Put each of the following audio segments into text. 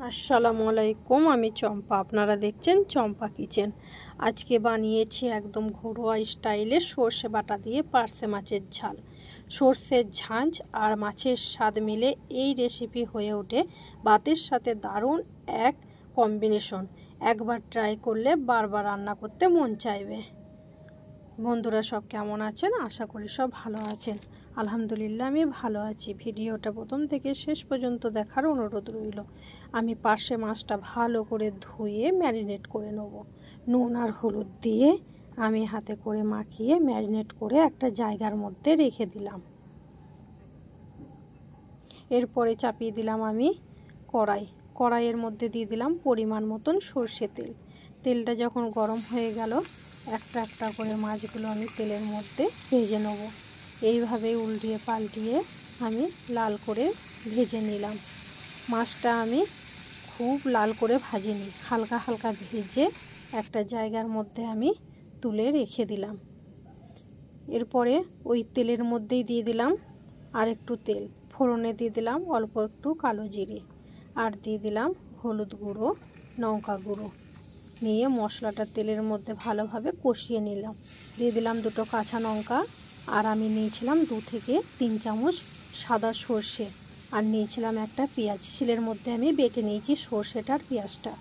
আসসালামু আলাইকুম, আমি চম্পা। আপনারা দেখছেন চম্পা কিচেন। আজকে বানিয়েছি একদম ঘরোয়া স্টাইলে সর্ষে বাটা দিয়ে পার্সে মাছের ঝাল। সর্ষের ঝাঁঝ আর মাছের স্বাদ মিলে এই রেসিপি হয়ে ওঠে ভাতের সাথে দারুণ এক কম্বিনেশন। একবার ট্রাই করলে বারবার রান্না করতে মন চাইবে। বন্ধুরা সব কেমন আছেন? আশা করি সব ভালো আছেন। আলহামদুলিল্লাহ আমি ভালো আছি। ভিডিওটা প্রথম থেকে শেষ পর্যন্ত দেখার অনুরোধ রইল। আমি পার্শে মাছটা ভালো করে ধুয়ে ম্যারিনেট করে নেব। নুন আর হলুদ দিয়ে আমি হাতে করে মাখিয়ে ম্যারিনেট করে একটা জায়গার মধ্যে রেখে দিলাম। এরপরে চাপিয়ে দিলাম আমি কড়াইয়ের মধ্যে দিয়ে দিলাম পরিমাণ মতন সর্ষে তেল। তেলটা যখন গরম হয়ে গেল, একটা একটা করে মাছগুলো আমি তেলের মধ্যে ভেজে নেব। এইভাবে উল্টিয়ে পাল্টিয়ে আমি লাল করে ভেজে নিলাম। মাছটা আমি খুব লাল করে ভাজিনি, হালকা হালকা ভেজে একটা জায়গার মধ্যে আমি তুলে রেখে দিলাম। এরপরে ওই তেলের মধ্যেই দিয়ে দিলাম আর একটু তেল, ফোড়নে দিয়ে দিলাম অল্প একটু কালো জিরে, আর দিয়ে দিলাম হলুদ গুঁড়ো, লঙ্কা গুঁড়ো, নিয়ে মশলাটা তেলের মধ্যে ভালোভাবে কষিয়ে নিলাম। দিয়ে দিলাম দুটো কাঁচা লঙ্কা, আর আমি নিয়েছিলাম 2 থেকে 3 চামচ সাদা সর্ষে, আর নিয়েছিলাম একটা পেঁয়াজ। শিলের মধ্যে আমি বেটে নিয়েছি সর্ষেটা আর পেঁয়াজটা।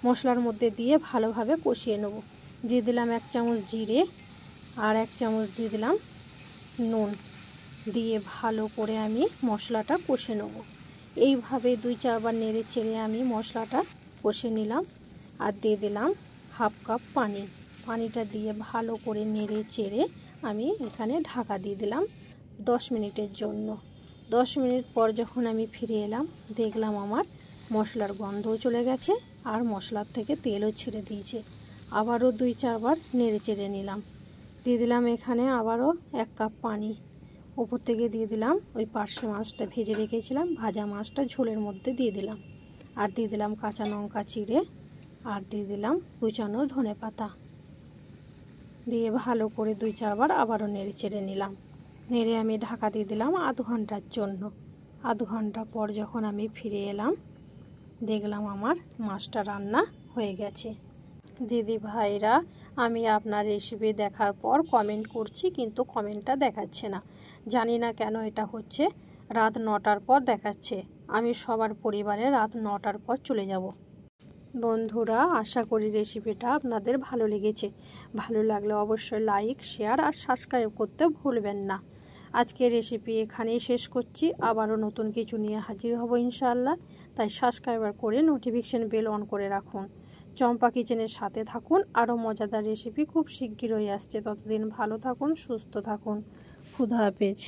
মশলার মধ্যে দিয়ে ভালোভাবে কষিয়ে নেব। দিয়ে দিলাম 1 চামচ জিরে, আর 1 চামচ দিয়ে দিলাম নুন, দিয়ে ভালো করে আমি মশলাটা কষে নেব। এইভাবে 2-4 বার নেড়ে চেড়ে আমি মশলাটা কষে নিলাম। আর দিয়ে দিলাম 1/2 কাপ পানি। পানিটা দিয়ে ভালো করে নেড়ে চেড়ে আমি এখানে ঢাকা দিয়ে দিলাম 10 মিনিটের জন্য। 10 মিনিট পর যখন আমি ফিরে এলাম, দেখলাম আমার মশলার গন্ধও চলে গেছে আর মশলার থেকে তেলও ছেড়ে দিয়েছে। আবারও 2-4 বার নেড়ে চেড়ে নিলাম। দিয়ে দিলাম এখানে আবারও 1 কাপ পানি। উপর থেকে দিয়ে দিলাম ওই পার্শে মাছটা ভেজে রেখেছিলাম, ভাজা মাছটা ঝোলের মধ্যে দিয়ে দিলাম। আর দিয়ে দিলাম কাঁচা লঙ্কা চিড়ে, আর দিয়ে দিলাম কুচানো ধনেপাতা। দিয়ে ভালো করে 2-4 বার আবারও নেড়ে চেড়ে নিলাম। নেড়ে আমি ঢাকা দিয়ে দিলাম আধ ঘন্টার জন্য। আধ ঘন্টা পর যখন আমি ফিরে এলাম, দেখলাম আমার মাছটা রান্না হয়ে গেছে। দিদি ভাইরা, আমি আপনার রেসিপি দেখার পর কমেন্ট করছি, কিন্তু কমেন্টটা দেখাচ্ছে না। জানি না কেন এটা হচ্ছে। রাত 9টার পর দেখাচ্ছে। আমি সবার পরিবারে রাত 9টার পর চলে যাব। বন্ধুরা, আশা করি রেসিপিটা আপনাদের ভালো লেগেছে। ভালো লাগলে অবশ্যই লাইক, শেয়ার আর সাবস্ক্রাইব করতে ভুলবেন না। আজকের রেসিপি এখানেই শেষ করছি। আবারও নতুন কিছু নিয়ে হাজির হব ইনশাআল্লাহ। তাই সাবস্ক্রাইবার করে নোটিফিকেশন বেল অন করে রাখুন। চম্পা কিচেনের সাথে থাকুন। আরও মজাদার রেসিপি খুব শিগগিরই আসছে। ততদিন ভালো থাকুন, সুস্থ থাকুন। খুদা হাফেজ।